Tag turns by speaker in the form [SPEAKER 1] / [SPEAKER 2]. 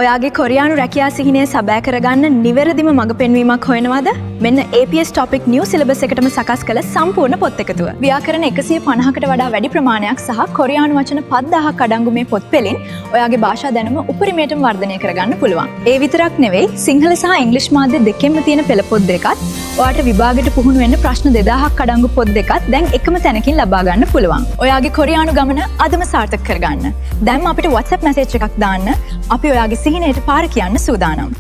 [SPEAKER 1] ඔයාගේ කොරියානු රැකියා සිහිනය සබෑ කරගන්න නිවැරදිම මඟ පෙන්වීමක් හොයනවාද? මෙන්න APS Topic New Syllabus එකටම සකස් කළ සම්පූර්ණ පොත් එකතුව. ව්‍යාකරණ 150කට වඩා වැඩි ප්‍රමාණයක් සහ කොරියානු වචන 5000ක් අඩංගු මේ පොත් පෙළින් ඔයාගේ භාෂා දැනුම උපරිමයටම වර්ධනය කරගන්න පුළුවන්. ඒ විතරක් නෙවෙයි සිංහල සහ ඉංග්‍රීසි මාධ්‍ය දෙකෙන්ම තියෙන පෙළ පොත් දෙකත් ඔයාට විභාගයට පුහුණු වෙන්න ප්‍රශ්න 2000ක් අඩංගු පොත් දෙකත් දැන් එකම තැනකින් ලබා ගන්න පුළුවන්. ඔයාගේ කොරියානු ගමන අදම සාර්ථක කරගන්න. දැන් අපිට WhatsApp message එකක් දාන්න. අපි ඔයාගේ සිහිනයට පාර කියන්න සූදානම්.